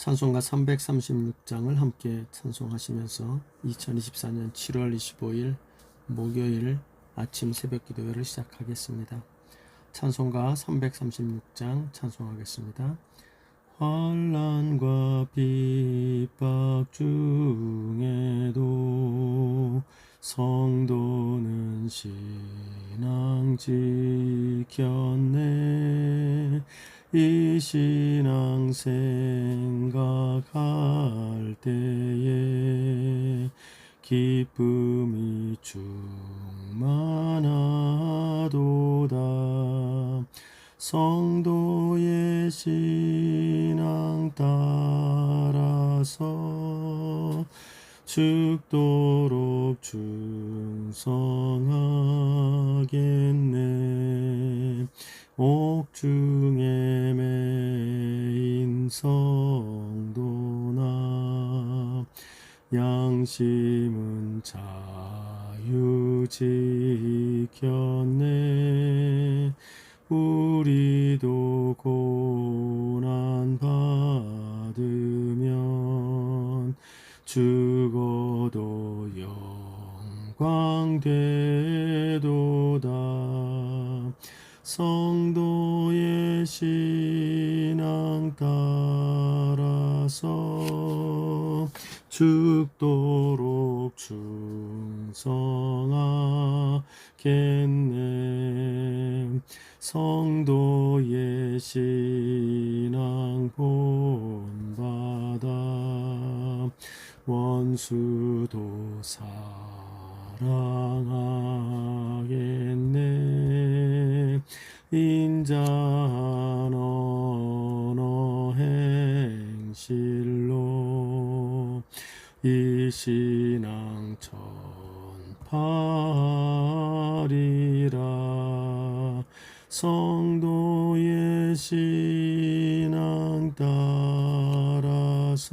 찬송가 336장을 함께 찬송하시면서 2024년 7월 25일 목요일 아침 새벽 기도회를 시작하겠습니다. 찬송가 336장 찬송하겠습니다. 환난과 핍박 중에도 성도는 신앙 지켰네. 이 신앙 생각할 때에 기쁨이 충만하도다. 성도의 신앙 따라서 죽도록 충성하겠네. 옥중에 매인 성도나 양심은 자유 지켰네. 우리도 고난 받으면 죽어도 영광 되도다. 성도의 신앙 따라서 죽도록 충성하겠네. 성도의 신앙 본받아 원수도 사랑하겠네. 인자한 언어 행실로 이 신앙 전파리라. 성도의 신앙 따라서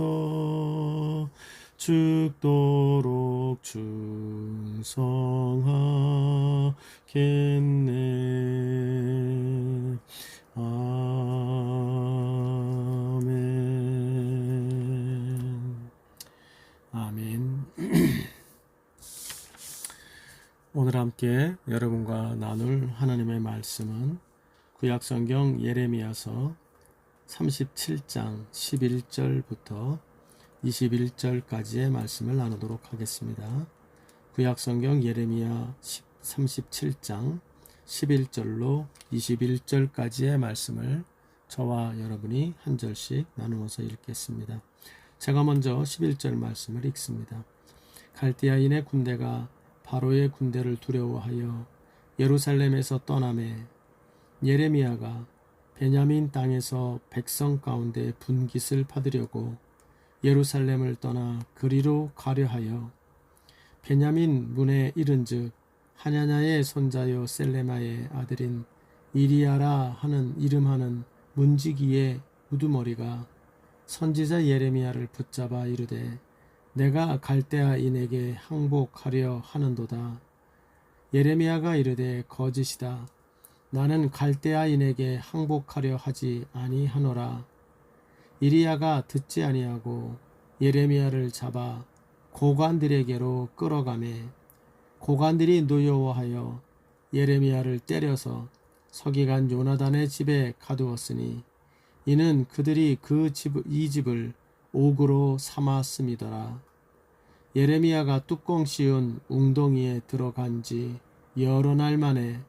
죽도록 충성하겠네. 아멘. 아멘. 오늘 함께 여러분과 나눌 하나님의 말씀은 구약성경 예레미야서 37장 11절부터 21절까지의 말씀을 나누도록 하겠습니다. 구약성경 예레미야 37장 11절로 21절까지의 말씀을 저와 여러분이 한 절씩 나누어서 읽겠습니다. 제가 먼저 11절 말씀을 읽습니다. 갈대아인의 군대가 바로의 군대를 두려워하여 예루살렘에서 떠나매 예레미야가 베냐민 땅에서 백성 가운데 분깃을 받으려고 예루살렘을 떠나 그리로 가려 하여 베냐민 문에 이른즉 하냐냐의 손자요 셀레마의 아들인 이리야라 하는 이름하는 문지기의 우두머리가 선지자 예레미야를 붙잡아 이르되 내가 갈대아인에게 항복하려 하는도다. 예레미야가 이르되 거짓이다. 나는 갈대아인에게 항복하려 하지 아니하노라. 이리야가 듣지 아니하고 예레미야를 잡아 고관들에게로 끌어가매 고관들이 노여워하여 예레미야를 때려서 서기관 요나단의 집에 가두었으니 이는 그들이 이 집을 옥으로 삼았음이더라. 예레미야가 뚜껑 씌운 웅덩이에 들어간 지 여러 날 만에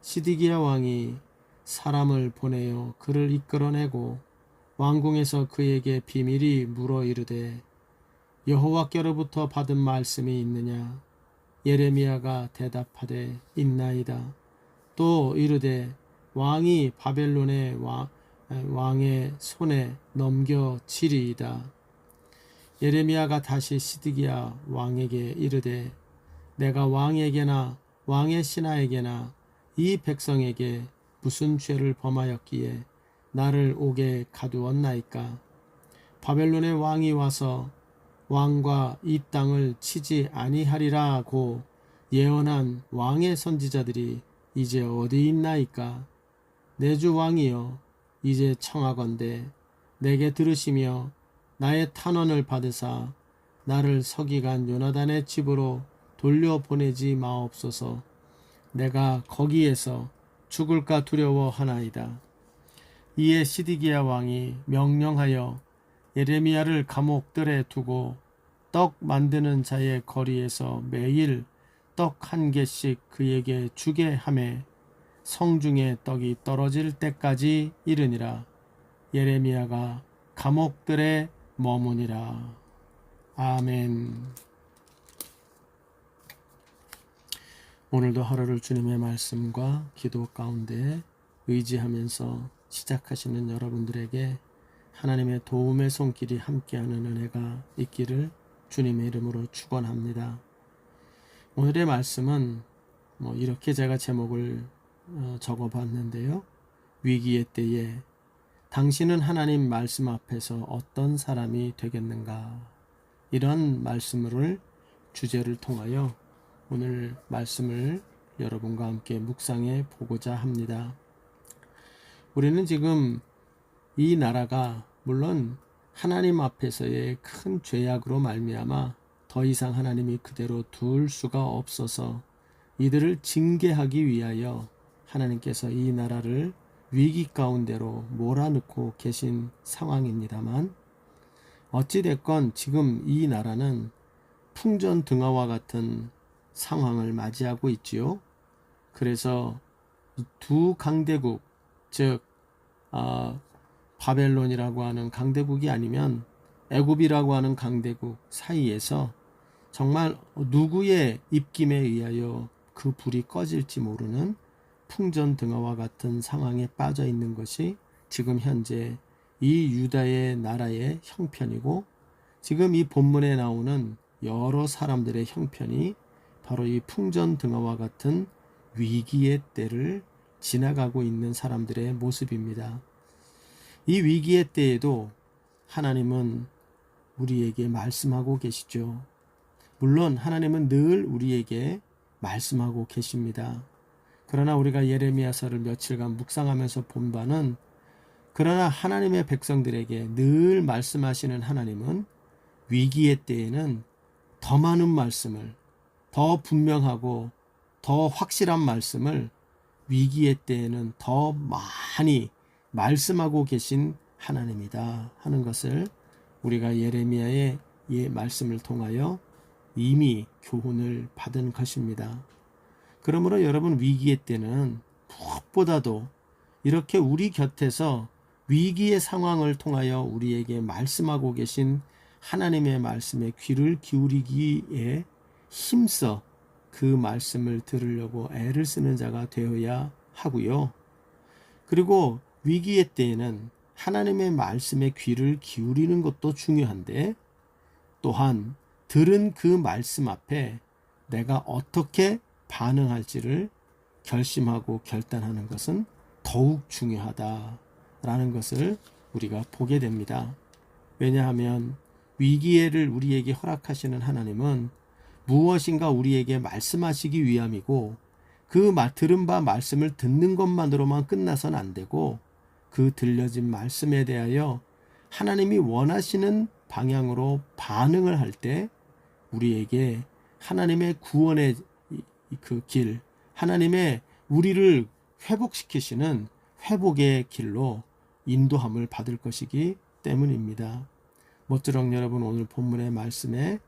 시드기야 왕이 사람을 보내어 그를 이끌어내고 왕궁에서 그에게 비밀이 물어 이르되 여호와께로부터 받은 말씀이 있느냐? 예레미야가 대답하되 있나이다. 또 이르되 왕이 바벨론의 왕의 손에 넘겨지리이다. 예레미야가 다시 시드기야 왕에게 이르되 내가 왕에게나 왕의 신하에게나 이 백성에게 무슨 죄를 범하였기에 나를 옥에 가두었나이까? 바벨론의 왕이 와서 왕과 이 땅을 치지 아니하리라고 예언한 왕의 선지자들이 이제 어디 있나이까? 내 주 왕이여 이제 청하건대 내게 들으시며 나의 탄원을 받으사 나를 서기관 요나단의 집으로 돌려보내지 마옵소서. 내가 거기에서 죽을까 두려워하나이다. 이에 시드기야 왕이 명령하여 예레미야를 감옥들에 두고 떡 만드는 자의 거리에서 매일 떡 한 개씩 그에게 주게 하매 성중에 떡이 떨어질 때까지 이르니라. 예레미야가 감옥들에 머무니라. 아멘. 오늘도 하루를 주님의 말씀과 기도 가운데 의지하면서 시작하시는 여러분들에게 하나님의 도움의 손길이 함께하는 은혜가 있기를 주님의 이름으로 축원합니다. 오늘의 말씀은 이렇게 제가 제목을 적어봤는데요. 위기의 때에 당신은 하나님 말씀 앞에서 어떤 사람이 되겠는가? 이런 말씀을 주제를 통하여 오늘 말씀을 여러분과 함께 묵상해 보고자 합니다. 우리는 지금 이 나라가 물론 하나님 앞에서의 큰 죄악으로 말미암아 더 이상 하나님이 그대로 둘 수가 없어서 이들을 징계하기 위하여 하나님께서 이 나라를 위기 가운데로 몰아넣고 계신 상황입니다만, 어찌됐건 지금 이 나라는 풍전등화와 같은 상황을 맞이하고 있지요. 그래서 두 강대국, 즉 바벨론이라고 하는 강대국이 아니면 애굽이라고 하는 강대국 사이에서 정말 누구의 입김에 의하여 그 불이 꺼질지 모르는 풍전등화와 같은 상황에 빠져 있는 것이 지금 현재 이 유다의 나라의 형편이고, 지금 이 본문에 나오는 여러 사람들의 형편이 바로 이 풍전등화와 같은 위기의 때를 지나가고 있는 사람들의 모습입니다. 이 위기의 때에도 하나님은 우리에게 말씀하고 계시죠. 물론 하나님은 늘 우리에게 말씀하고 계십니다. 그러나 우리가 예레미야서를 며칠간 묵상하면서 본 바는, 그러나 하나님의 백성들에게 늘 말씀하시는 하나님은 위기의 때에는 더 많은 말씀을, 더 분명하고 더 확실한 말씀을 위기의 때에는 더 많이 말씀하고 계신 하나님이다 하는 것을 우리가 예레미야의 이 말씀을 통하여 이미 교훈을 받은 것입니다. 그러므로 여러분, 위기의 때는 무엇보다도 이렇게 우리 곁에서 위기의 상황을 통하여 우리에게 말씀하고 계신 하나님의 말씀에 귀를 기울이기에 힘써 그 말씀을 들으려고 애를 쓰는 자가 되어야 하고요. 그리고 위기의 때에는 하나님의 말씀에 귀를 기울이는 것도 중요한데, 또한 들은 그 말씀 앞에 내가 어떻게 반응할지를 결심하고 결단하는 것은 더욱 중요하다라는 것을 우리가 보게 됩니다. 왜냐하면 위기를 우리에게 허락하시는 하나님은 무엇인가 우리에게 말씀하시기 위함이고, 그 들은 바 말씀을 듣는 것만으로만 끝나선 안 되고, 그 들려진 말씀에 대하여 하나님이 원하시는 방향으로 반응을 할 때 우리에게 하나님의 구원의 그 길, 하나님의 우리를 회복시키시는 회복의 길로 인도함을 받을 것이기 때문입니다. 모쪼록 여러분, 오늘 본문의 말씀에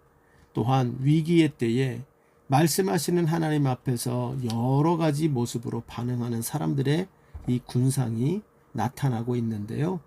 또한 위기의 때에 말씀하시는 하나님 앞에서 여러 가지 모습으로 반응하는 사람들의 이 군상이 나타나고 있는데요.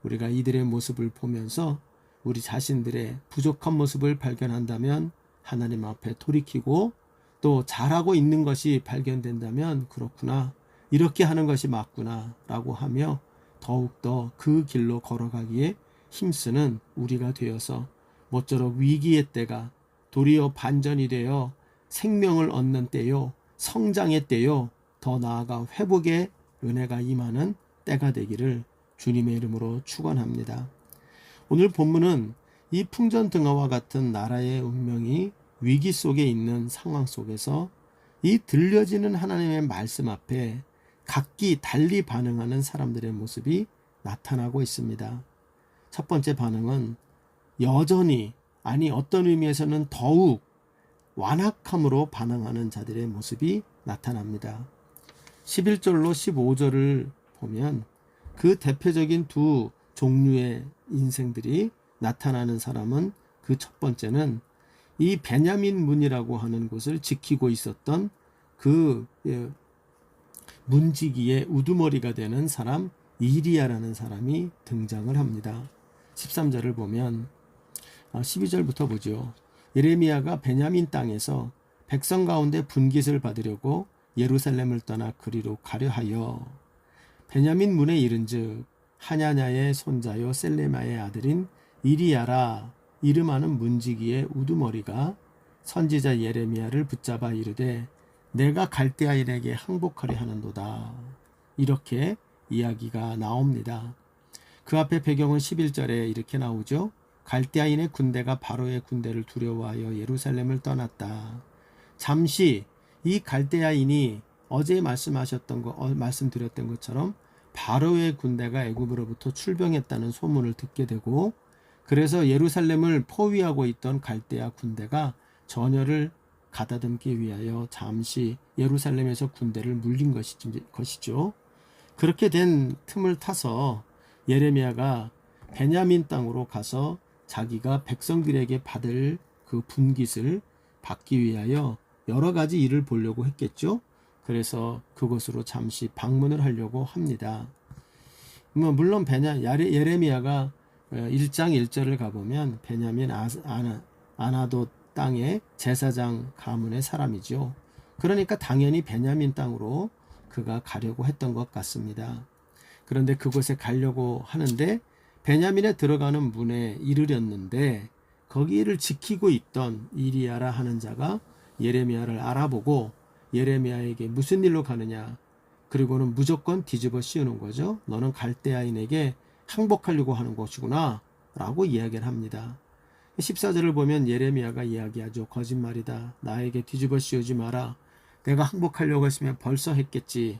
우리가 이들의 모습을 보면서 우리 자신들의 부족한 모습을 발견한다면 하나님 앞에 돌이키고, 또 잘하고 있는 것이 발견된다면 그렇구나, 이렇게 하는 것이 맞구나 라고 하며 더욱더 그 길로 걸어가기에 힘쓰는 우리가 되어서 모쪼록 위기의 때가 도리어 반전이 되어 생명을 얻는 때요, 성장의 때요, 더 나아가 회복의 은혜가 임하는 때가 되기를 주님의 이름으로 축원합니다. 오늘 본문은 이 풍전등화와 같은 나라의 운명이 위기 속에 있는 상황 속에서 이 들려지는 하나님의 말씀 앞에 각기 달리 반응하는 사람들의 모습이 나타나고 있습니다. 첫 번째 반응은 여전히, 아니 어떤 의미에서는 더욱 완악함으로 반응하는 자들의 모습이 나타납니다. 11절로 15절을 보면 그 대표적인 두 종류의 인생들이 나타나는 사람은, 그 첫 번째는 이 베냐민 문이라고 하는 곳을 지키고 있었던 그 문지기의 우두머리가 되는 사람 이리야라는 사람이 등장을 합니다. 13절을 보면 12절부터 보죠. 예레미야가 베냐민 땅에서 백성 가운데 분깃을 받으려고 예루살렘을 떠나 그리로 가려 하여 베냐민 문에 이른즉 하냐냐의 손자요 셀레마의 아들인 이리야라 이름하는 문지기의 우두머리가 선지자 예레미야를 붙잡아 이르되 내가 갈대아인에게 항복하려 하는도다. 이렇게 이야기가 나옵니다. 그 앞에 배경은 11절에 이렇게 나오죠. 갈대아인의 군대가 바로의 군대를 두려워하여 예루살렘을 떠났다. 잠시 이 갈대아인이 어제 말씀드렸던 것처럼 바로의 군대가 애굽으로부터 출병했다는 소문을 듣게 되고, 그래서 예루살렘을 포위하고 있던 갈대아 군대가 전열을 가다듬기 위하여 잠시 예루살렘에서 군대를 물린 것이죠. 그렇게 된 틈을 타서 예레미야가 베냐민 땅으로 가서 자기가 백성들에게 받을 그 분깃을 받기 위하여 여러 가지 일을 보려고 했겠죠. 그래서 그곳으로 잠시 방문을 하려고 합니다. 물론 예레미야가 1장 1절을 가보면 베냐민 아나도 땅의 제사장 가문의 사람이죠. 그러니까 당연히 베냐민 땅으로 그가 가려고 했던 것 같습니다. 그런데 그곳에 가려고 하는데 베냐민에 들어가는 문에 이르렀는데 거기를 지키고 있던 이리야라 하는 자가 예레미야를 알아보고 예레미야에게 무슨 일로 가느냐, 그리고는 무조건 뒤집어 씌우는 거죠. 너는 갈대아인에게 항복하려고 하는 것이구나 라고 이야기를 합니다. 14절을 보면 예레미야가 이야기하죠. 거짓말이다. 나에게 뒤집어 씌우지 마라. 내가 항복하려고 했으면 벌써 했겠지.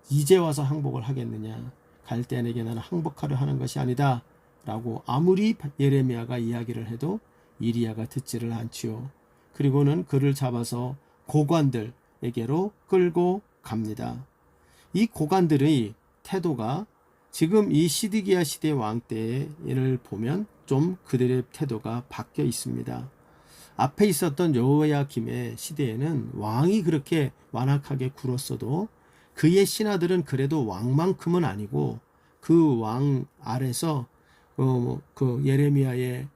이제 와서 항복을 하겠느냐. 갈대아인에게 나는 항복하려 하는 것이 아니다 라고 아무리 예레미야가 이야기를 해도 이리야가 듣지를 않지요. 그리고는 그를 잡아서 고관들에게로 끌고 갑니다. 이 고관들의 태도가 지금 이 시드기야 시대 왕 때를 보면 좀 그들의 태도가 바뀌어 있습니다. 앞에 있었던 여호야김의 시대에는 왕이 그렇게 완악하게 굴었어도 그의 신하들은 그래도 왕만큼은 아니고 그 왕 아래서 그 예레미야의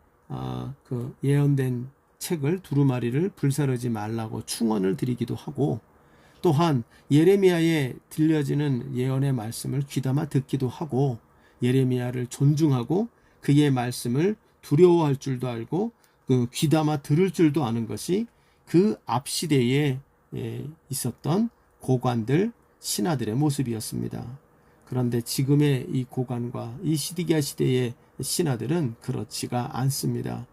그 예언된 책을 두루마리를 불사르지 말라고 충언을 드리기도 하고, 또한 예레미야에 들려지는 예언의 말씀을 귀담아 듣기도 하고, 예레미야를 존중하고 그의 말씀을 두려워할 줄도 알고 그 귀담아 들을 줄도 아는 것이 그 앞 시대에 있었던 고관들 신하들의 모습이었습니다. 그런데 지금의 이 고관과 이 시드기야 시대의 신하들은 그렇지가 않습니다.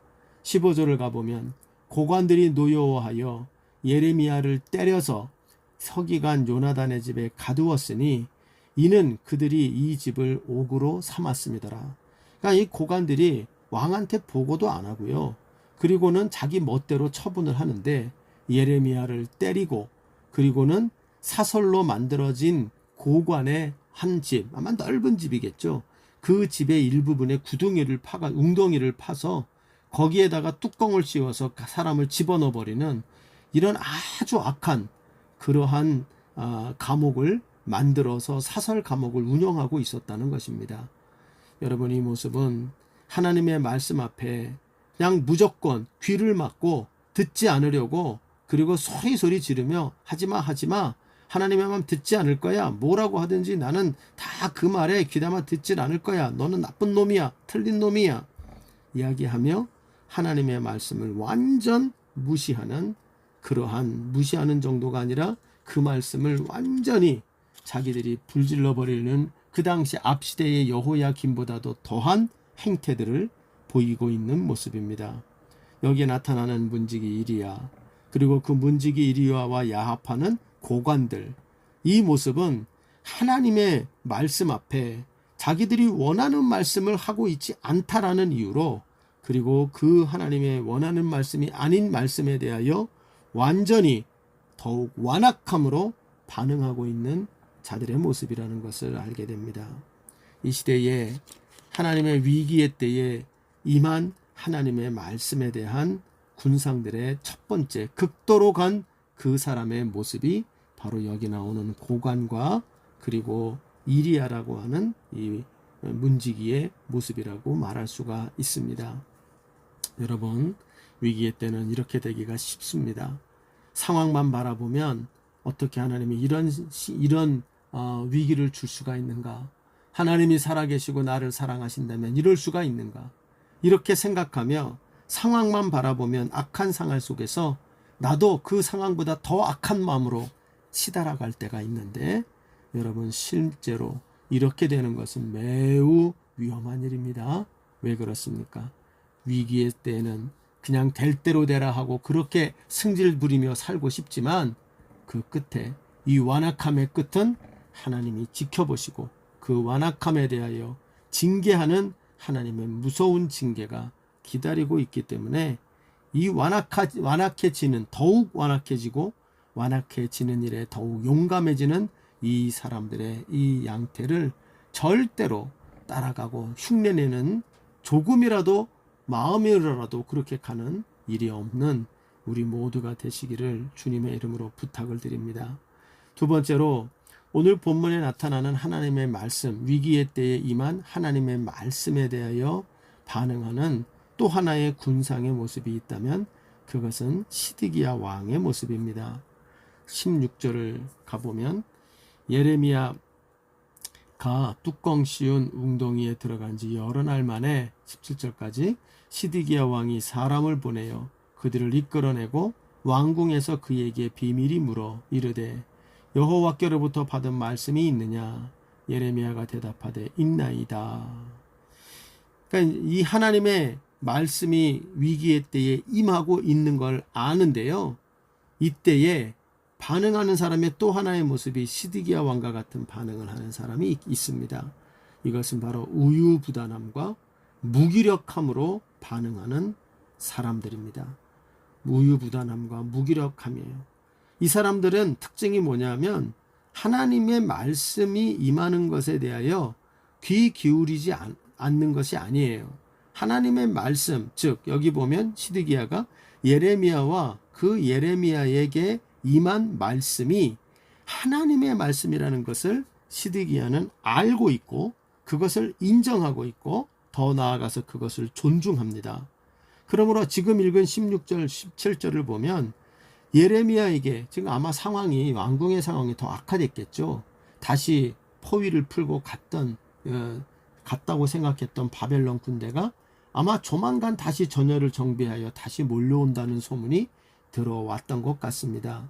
15절을 가보면 고관들이 노여워하여 예레미야를 때려서 서기관 요나단의 집에 가두었으니 이는 그들이 이 집을 옥으로 삼았음이더라. 그러니까 이 고관들이 왕한테 보고도 안 하고요. 그리고는 자기 멋대로 처분을 하는데 예레미야를 때리고, 그리고는 사설로 만들어진 고관의 한 집, 아마 넓은 집이겠죠. 그 집의 일부분에 웅덩이를 파서 거기에다가 뚜껑을 씌워서 사람을 집어넣어 버리는 이런 아주 악한 그러한 감옥을 만들어서 사설 감옥을 운영하고 있었다는 것입니다. 여러분, 이 모습은 하나님의 말씀 앞에 그냥 무조건 귀를 막고 듣지 않으려고, 그리고 소리 지르며 하지마 하나님의 말 듣지 않을 거야, 뭐라고 하든지 나는 다 그 말에 귀담아 듣질 않을 거야, 너는 나쁜 놈이야, 틀린 놈이야 이야기하며 하나님의 말씀을 완전 무시하는, 그러한 무시하는 정도가 아니라 그 말씀을 완전히 자기들이 불질러 버리는 그 당시 앞시대의 여호야김보다도 더한 행태들을 보이고 있는 모습입니다. 여기에 나타나는 문지기 이리야, 그리고 그 문지기 이리야와 야하파는 고관들, 이 모습은 하나님의 말씀 앞에 자기들이 원하는 말씀을 하고 있지 않다라는 이유로 그리고 그 하나님의 원하는 말씀이 아닌 말씀에 대하여 완전히 더욱 완악함으로 반응하고 있는 자들의 모습이라는 것을 알게 됩니다. 이 시대에 하나님의 위기의 때에 임한 하나님의 말씀에 대한 군상들의 첫 번째 극도로 간 그 사람의 모습이 바로 여기 나오는 고관과 그리고 이리야라고 하는 이 문지기의 모습이라고 말할 수가 있습니다. 여러분, 위기의 때는 이렇게 되기가 쉽습니다. 상황만 바라보면 어떻게 하나님이 이런 위기를 줄 수가 있는가? 하나님이 살아계시고 나를 사랑하신다면 이럴 수가 있는가? 이렇게 생각하며 상황만 바라보면 악한 상황 속에서 나도 그 상황보다 더 악한 마음으로 치달아갈 때가 있는데, 여러분, 실제로 이렇게 되는 것은 매우 위험한 일입니다. 왜 그렇습니까? 위기의 때에는 그냥 될 대로 되라 하고 그렇게 승질 부리며 살고 싶지만, 그 끝에 이 완악함의 끝은 하나님이 지켜보시고 그 완악함에 대하여 징계하는 하나님의 무서운 징계가 기다리고 있기 때문에 이 완악해지는, 더욱 완악해지고 완악해지는 일에 더욱 용감해지는 이 사람들의 이 양태를 절대로 따라가고 흉내내는, 조금이라도 마음이라도 그렇게 가는 일이 없는 우리 모두가 되시기를 주님의 이름으로 부탁을 드립니다. 두 번째로, 오늘 본문에 나타나는 하나님의 말씀, 위기의 때에 임한 하나님의 말씀에 대하여 반응하는 또 하나의 군상의 모습이 있다면 그것은 시드기야 왕의 모습입니다. 16절을 가보면 예레미야가 뚜껑 씌운 웅덩이에 들어간 지 여러 날 만에 17절까지 시드기야 왕이 사람을 보내어 그들을 이끌어내고 왕궁에서 그에게 비밀이 물어 이르되 여호와께로부터 받은 말씀이 있느냐? 예레미야가 대답하되 있나이다. 그러니까 이 하나님의 말씀이 위기의 때에 임하고 있는 걸 아는데요, 이때에 반응하는 사람의 또 하나의 모습이 시드기야 왕과 같은 반응을 하는 사람이 있습니다. 이것은 바로 우유부단함과 무기력함으로 반응하는 사람들입니다. 우유부단함과 무기력함이에요. 이 사람들은 특징이 뭐냐면 하나님의 말씀이 임하는 것에 대하여 귀 기울이지 않는 것이 아니에요. 하나님의 말씀, 즉 여기 보면 시드기야가 예레미야와 그 예레미야에게 임한 말씀이 하나님의 말씀이라는 것을 시드기야는 알고 있고 그것을 인정하고 있고 더 나아가서 그것을 존중합니다. 그러므로 지금 읽은 16절, 17절을 보면 예레미야에게 지금 아마 상황이, 왕궁의 상황이 더 악화됐겠죠. 다시 포위를 풀고 갔다고 생각했던 바벨론 군대가 아마 조만간 다시 전열을 정비하여 다시 몰려온다는 소문이 들어왔던 것 같습니다.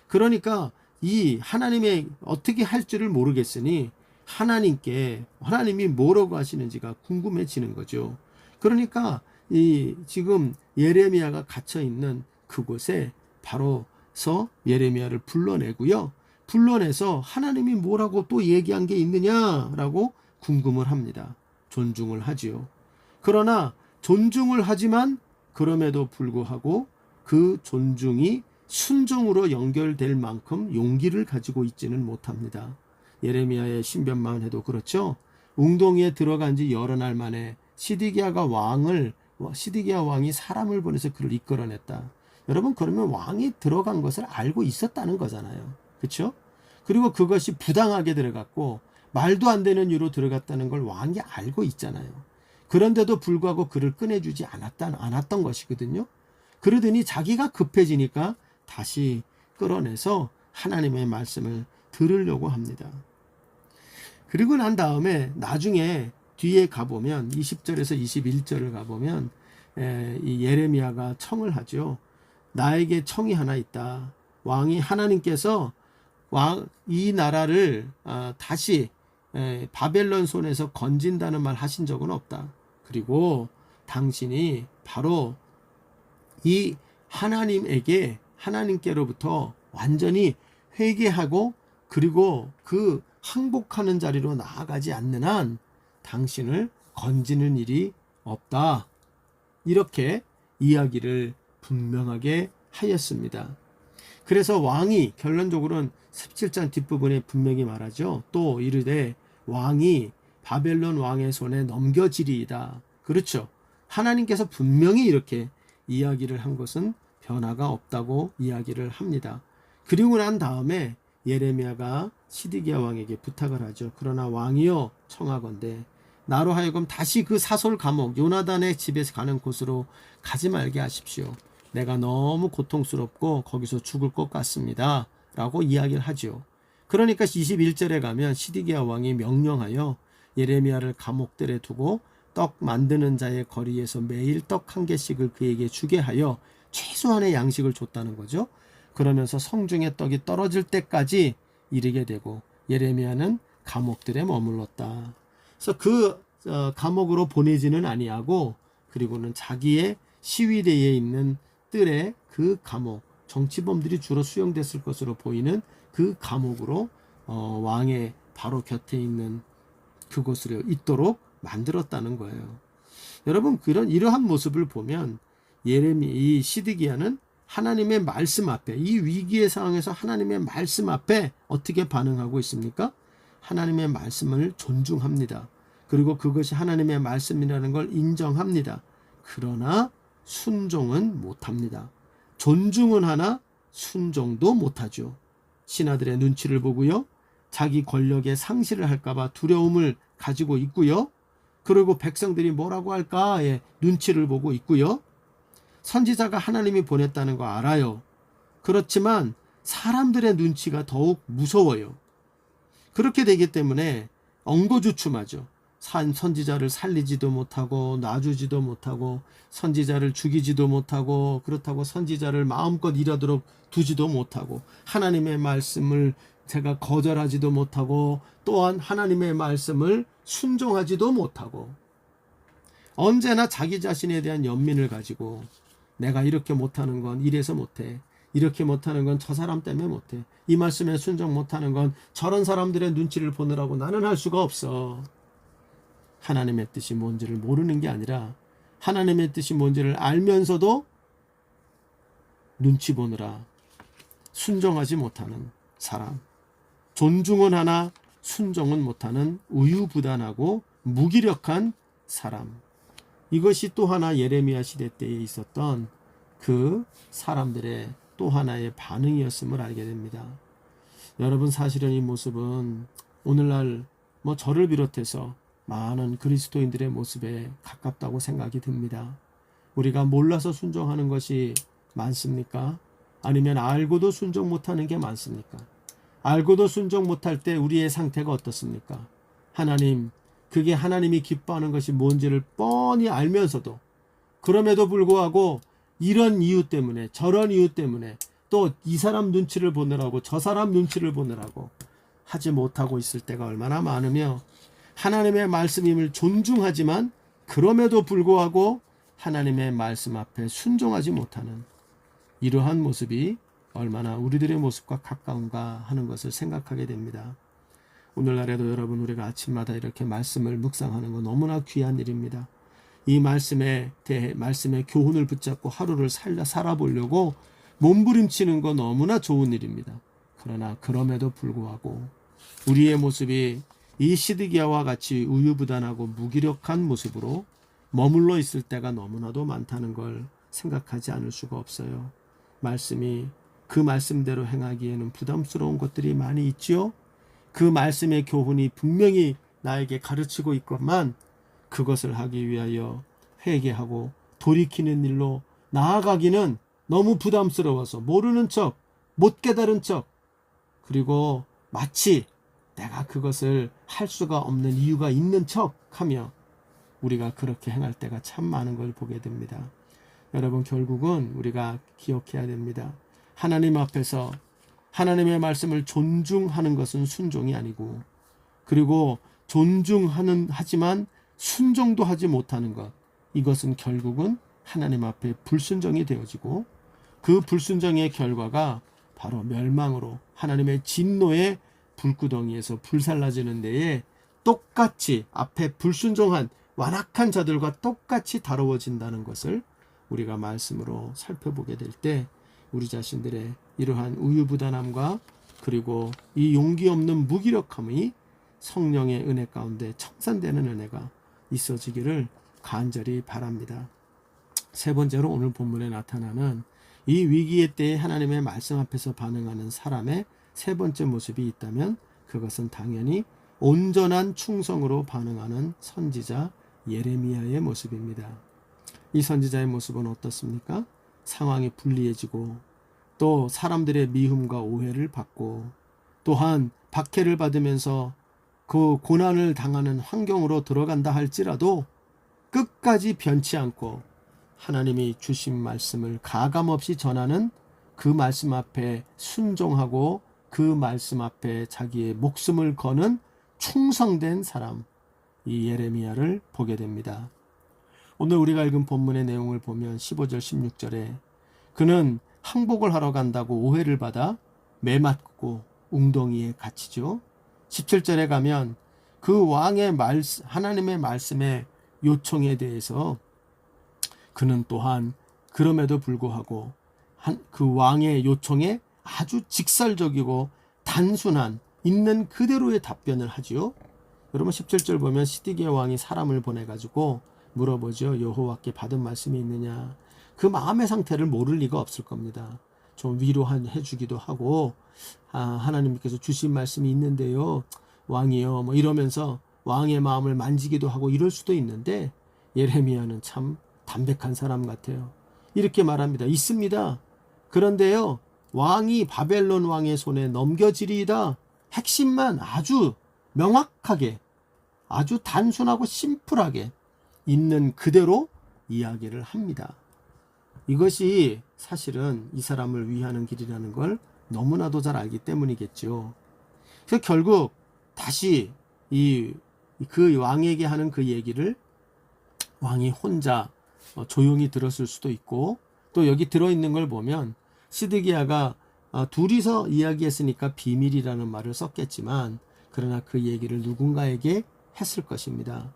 그러니까 이 하나님의 어떻게 할 줄을 모르겠으니 하나님이 뭐라고 하시는지가 궁금해지는 거죠. 그러니까 이 지금 예레미야가 갇혀 있는 그곳에 바로서 예레미야를 불러내고요. 불러내서 하나님이 뭐라고 또 얘기한 게 있느냐라고 궁금을 합니다. 존중을 하지요. 그러나 존중을 하지만 그럼에도 불구하고 그 존중이 순종으로 연결될 만큼 용기를 가지고 있지는 못합니다. 예레미야의 신변만 해도 그렇죠. 웅덩이에 들어간 지 여러 날 만에 시드기야 왕이 사람을 보내서 그를 이끌어냈다. 여러분, 그러면 왕이 들어간 것을 알고 있었다는 거잖아요. 그렇죠? 그리고 그것이 부당하게 들어갔고 말도 안 되는 이유로 들어갔다는 걸 왕이 알고 있잖아요. 그런데도 불구하고 그를 꺼내주지 않았던 것이거든요. 그러더니 자기가 급해지니까 다시 끌어내서 하나님의 말씀을 들으려고 합니다. 그리고 난 다음에 나중에 뒤에 가보면 20절에서 21절을 가보면 이 예레미야가 청을 하죠. 나에게 청이 하나 있다. 왕이 하나님께서 이 나라를 다시 바벨론 손에서 건진다는 말 하신 적은 없다. 그리고 당신이 바로 이 하나님께로부터 완전히 회개하고 그리고 그 항복하는 자리로 나아가지 않는 한 당신을 건지는 일이 없다. 이렇게 이야기를 분명하게 하였습니다. 그래서 왕이 결론적으로는 17장 뒷부분에 분명히 말하죠. 또 이르되 왕이 바벨론 왕의 손에 넘겨지리이다. 그렇죠. 하나님께서 분명히 이렇게 이야기를 한 것은 변화가 없다고 이야기를 합니다. 그리고 난 다음에 예레미야가 시드기야 왕에게 부탁을 하죠. 그러나 왕이여 청하건대 나로 하여금 다시 그 사솔 감옥 요나단의 집에 가는 곳으로 가지 말게 하십시오. 내가 너무 고통스럽고 거기서 죽을 것 같습니다. 라고 이야기를 하죠. 그러니까 21절에 가면 시드기야 왕이 명령하여 예레미야를 감옥들에 두고 떡 만드는 자의 거리에서 매일 떡 한 개씩을 그에게 주게 하여 최소한의 양식을 줬다는 거죠. 그러면서 성중의 떡이 떨어질 때까지 이르게 되고 예레미야는 감옥들에 머물렀다. 그래서 그 감옥으로 보내지는 아니하고 그리고는 자기의 시위대에 있는 뜰에 그 감옥, 정치범들이 주로 수용됐을 것으로 보이는 그 감옥으로 왕의 바로 곁에 있는 그곳으로 있도록 만들었다는 거예요. 여러분 이러한 모습을 보면 이 시드기야는 하나님의 말씀 앞에 이 위기의 상황에서 하나님의 말씀 앞에 어떻게 반응하고 있습니까? 하나님의 말씀을 존중합니다. 그리고 그것이 하나님의 말씀이라는 걸 인정합니다. 그러나 순종은 못합니다. 존중은 하나 순종도 못하죠. 신하들의 눈치를 보고요. 자기 권력의 상실을 할까봐 두려움을 가지고 있고요. 그리고 백성들이 뭐라고 할까에 눈치를 보고 있고요. 선지자가 하나님이 보냈다는 거 알아요. 그렇지만 사람들의 눈치가 더욱 무서워요. 그렇게 되기 때문에 엉거주춤하죠. 선지자를 살리지도 못하고 놔주지도 못하고 선지자를 죽이지도 못하고 그렇다고 선지자를 마음껏 일하도록 두지도 못하고 하나님의 말씀을 제가 거절하지도 못하고 또한 하나님의 말씀을 순종하지도 못하고 언제나 자기 자신에 대한 연민을 가지고 내가 이렇게 못하는 건 이래서 못해. 이렇게 못하는 건 저 사람 때문에 못해. 이 말씀에 순종 못하는 건 저런 사람들의 눈치를 보느라고 나는 할 수가 없어. 하나님의 뜻이 뭔지를 모르는 게 아니라 하나님의 뜻이 뭔지를 알면서도 눈치 보느라 순종하지 못하는 사람. 존중은 하나 순종은 못하는 우유부단하고 무기력한 사람. 이것이 또 하나 예레미야 시대 때에 있었던 그 사람들의 또 하나의 반응이었음을 알게 됩니다. 여러분 사실은 이 모습은 오늘날 저를 비롯해서 많은 그리스도인들의 모습에 가깝다고 생각이 듭니다. 우리가 몰라서 순종하는 것이 많습니까? 아니면 알고도 순종 못하는 게 많습니까? 알고도 순종 못할 때 우리의 상태가 어떻습니까? 그게 하나님이 기뻐하는 것이 뭔지를 뻔히 알면서도 그럼에도 불구하고 이런 이유 때문에 저런 이유 때문에 또 이 사람 눈치를 보느라고 저 사람 눈치를 보느라고 하지 못하고 있을 때가 얼마나 많으며 하나님의 말씀임을 존중하지만 그럼에도 불구하고 하나님의 말씀 앞에 순종하지 못하는 이러한 모습이 얼마나 우리들의 모습과 가까운가 하는 것을 생각하게 됩니다. 오늘날에도 여러분 우리가 아침마다 이렇게 말씀을 묵상하는 건 너무나 귀한 일입니다. 이 말씀의 교훈을 붙잡고 하루를 살아보려고 몸부림치는 건 너무나 좋은 일입니다. 그러나 그럼에도 불구하고 우리의 모습이 이 시드기야와 같이 우유부단하고 무기력한 모습으로 머물러 있을 때가 너무나도 많다는 걸 생각하지 않을 수가 없어요. 말씀이 그 말씀대로 행하기에는 부담스러운 것들이 많이 있지요. 그 말씀의 교훈이 분명히 나에게 가르치고 있건만 그것을 하기 위하여 회개하고 돌이키는 일로 나아가기는 너무 부담스러워서 모르는 척, 못 깨달은 척, 그리고 마치 내가 그것을 할 수가 없는 이유가 있는 척하며 우리가 그렇게 행할 때가 참 많은 걸 보게 됩니다. 여러분 결국은 우리가 기억해야 됩니다. 하나님 앞에서 하나님의 말씀을 존중하는 것은 순종이 아니고 그리고 하지만 순종도 하지 못하는 것 이것은 결국은 하나님 앞에 불순종이 되어지고 그 불순종의 결과가 바로 멸망으로 하나님의 진노의 불구덩이에서 불살라지는 데에 똑같이 앞에 불순종한 완악한 자들과 똑같이 다루어진다는 것을 우리가 말씀으로 살펴보게 될 때 우리 자신들의 이러한 우유부단함과 그리고 이 용기 없는 무기력함이 성령의 은혜 가운데 청산되는 은혜가 있어지기를 간절히 바랍니다. 세 번째로 오늘 본문에 나타나는 이 위기의 때에 하나님의 말씀 앞에서 반응하는 사람의 세 번째 모습이 있다면 그것은 당연히 온전한 충성으로 반응하는 선지자 예레미야의 모습입니다. 이 선지자의 모습은 어떻습니까? 상황이 불리해지고 또 사람들의 미움과 오해를 받고 또한 박해를 받으면서 그 고난을 당하는 환경으로 들어간다 할지라도 끝까지 변치 않고 하나님이 주신 말씀을 가감없이 전하는 그 말씀 앞에 순종하고 그 말씀 앞에 자기의 목숨을 거는 충성된 사람, 이 예레미야를 보게 됩니다. 오늘 우리가 읽은 본문의 내용을 보면 15절 16절에 그는 항복을 하러 간다고 오해를 받아 매맞고 웅덩이에 갇히죠. 17절에 가면 그 왕의 하나님의 말씀의 요청에 대해서 그는 또한 그럼에도 불구하고 그 왕의 요청에 아주 직설적이고 단순한 있는 그대로의 답변을 하지요. 여러분 17절 보면 시드기야 왕이 사람을 보내가지고 물어보죠. 여호와께 받은 말씀이 있느냐. 그 마음의 상태를 모를 리가 없을 겁니다. 좀 위로해 주기도 하고 하나님께서 주신 말씀이 있는데요. 왕이요. 뭐 이러면서 왕의 마음을 만지기도 하고 이럴 수도 있는데 예레미야는 참 담백한 사람 같아요. 이렇게 말합니다. 있습니다. 그런데요. 왕이 바벨론 왕의 손에 넘겨지리이다. 핵심만 아주 명확하게 아주 단순하고 심플하게 있는 그대로 이야기를 합니다. 이것이 사실은 이 사람을 위하는 길이라는 걸 너무나도 잘 알기 때문이겠죠. 그래서 결국 다시 그 왕에게 하는 그 얘기를 왕이 혼자 조용히 들었을 수도 있고 또 여기 들어있는 걸 보면 시드기야가 둘이서 이야기했으니까 비밀이라는 말을 썼겠지만 그러나 그 얘기를 누군가에게 했을 것입니다.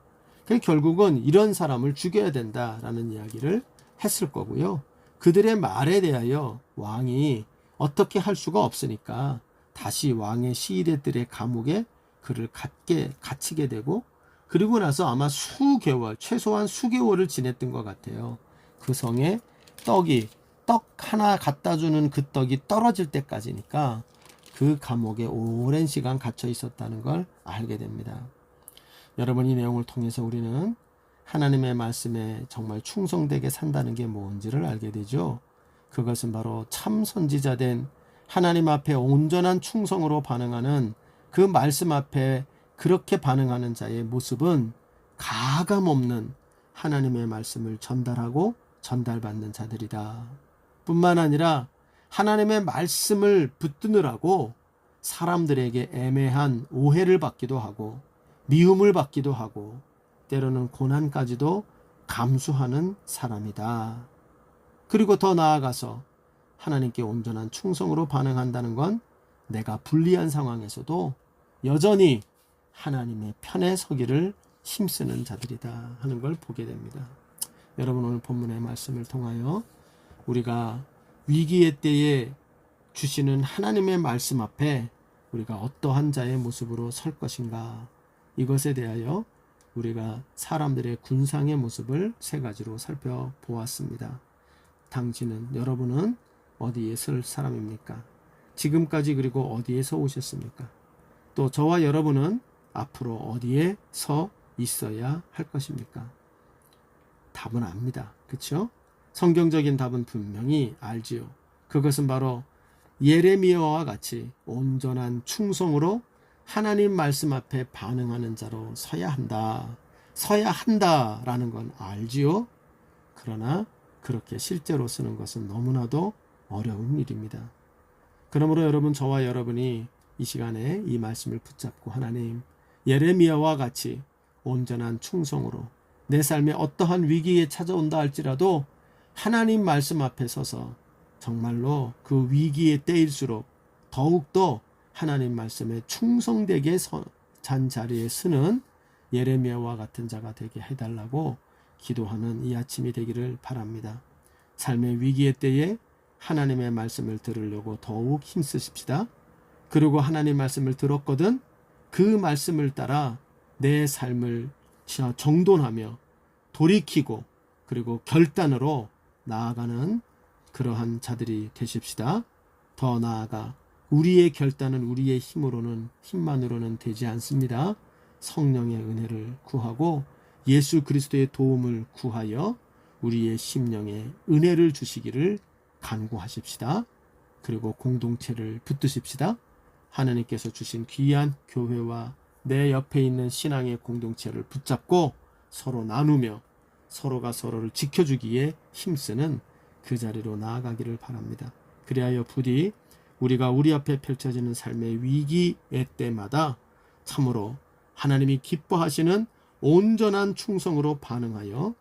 결국은 이런 사람을 죽여야 된다라는 이야기를 했을 거고요. 그들의 말에 대하여 왕이 어떻게 할 수가 없으니까 다시 왕의 시위대들의 감옥에 그를 갇히게 되고 그리고 나서 아마 수개월, 최소한 수개월을 지냈던 것 같아요. 그 성에 떡 하나 갖다 주는 그 떡이 떨어질 때까지니까 그 감옥에 오랜 시간 갇혀 있었다는 걸 알게 됩니다. 여러분 이 내용을 통해서 우리는 하나님의 말씀에 정말 충성되게 산다는 게 뭔지를 알게 되죠. 그것은 바로 참 선지자된 하나님 앞에 온전한 충성으로 반응하는 그 말씀 앞에 그렇게 반응하는 자의 모습은 가감없는 하나님의 말씀을 전달하고 전달받는 자들이다. 뿐만 아니라 하나님의 말씀을 붙드느라고 사람들에게 애매한 오해를 받기도 하고 미움을 받기도 하고 때로는 고난까지도 감수하는 사람이다. 그리고 더 나아가서 하나님께 온전한 충성으로 반응한다는 건 내가 불리한 상황에서도 여전히 하나님의 편에 서기를 힘쓰는 자들이다 하는 걸 보게 됩니다. 여러분 오늘 본문의 말씀을 통하여 우리가 위기의 때에 주시는 하나님의 말씀 앞에 우리가 어떠한 자의 모습으로 설 것인가 이것에 대하여 우리가 사람들의 군상의 모습을 세 가지로 살펴보았습니다. 여러분은 어디에 설 사람입니까? 지금까지 그리고 어디에서 오셨습니까? 또 저와 여러분은 앞으로 어디에 서 있어야 할 것입니까? 답은 압니다. 그렇죠? 성경적인 답은 분명히 알지요. 그것은 바로 예레미야와 같이 온전한 충성으로 하나님 말씀 앞에 반응하는 자로 서야 한다라는 건 알지요. 그러나 그렇게 실제로 쓰는 것은 너무나도 어려운 일입니다. 그러므로 여러분 저와 여러분이 이 시간에 이 말씀을 붙잡고 하나님 예레미야와 같이 온전한 충성으로 내 삶에 어떠한 위기에 찾아온다 할지라도 하나님 말씀 앞에 서서 정말로 그 위기의 때일수록 더욱더 하나님 말씀에 충성되게 잔 자리에 서는 예레미야와 같은 자가 되게 해달라고 기도하는 이 아침이 되기를 바랍니다. 삶의 위기의 때에 하나님의 말씀을 들으려고 더욱 힘쓰십시다. 그리고 하나님 말씀을 들었거든 그 말씀을 따라 내 삶을 정돈하며 돌이키고 그리고 결단으로 나아가는 그러한 자들이 되십시다. 더 나아가 우리의 결단은 우리의 힘만으로는 되지 않습니다. 성령의 은혜를 구하고 예수 그리스도의 도움을 구하여 우리의 심령에 은혜를 주시기를 간구하십시다. 그리고 공동체를 붙드십시다. 하나님께서 주신 귀한 교회와 내 옆에 있는 신앙의 공동체를 붙잡고 서로 나누며 서로가 서로를 지켜주기에 힘쓰는 그 자리로 나아가기를 바랍니다. 그리하여 부디 우리가 우리 앞에 펼쳐지는 삶의 위기의 때마다 참으로 하나님이 기뻐하시는 온전한 충성으로 반응하여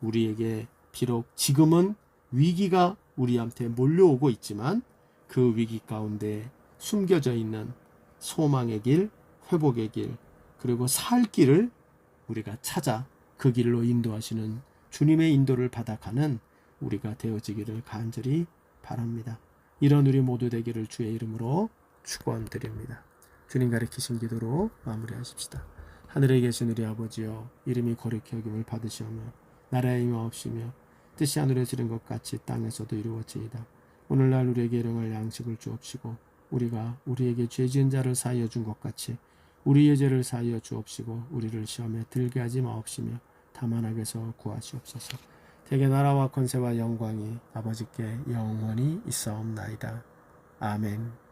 우리에게 비록 지금은 위기가 우리한테 몰려오고 있지만 그 위기 가운데 숨겨져 있는 소망의 길, 회복의 길, 그리고 살 길을 우리가 찾아 그 길로 인도하시는 주님의 인도를 받아가는 우리가 되어지기를 간절히 바랍니다. 이런 우리 모두 되기를 주의 이름으로 축원드립니다. 주님 가르치신 기도로 마무리하십시다. 하늘에 계신 우리 아버지여, 이름이 거룩히 여김을 받으시오며 나라의 임하옵시며 뜻이 하늘에서 이룬 것 같이 땅에서도 이루어지이다. 오늘날 우리에게 일용할 양식을 주옵시고 우리가 우리에게 죄 지은 자를 사하여 준 것 같이 우리의 죄를 사하여 주옵시고 우리를 시험에 들게 하지 마옵시며 다만 악에서 구하시옵소서. 대개 나라와 권세와 영광이 아버지께 영원히 있사옵나이다. 아멘.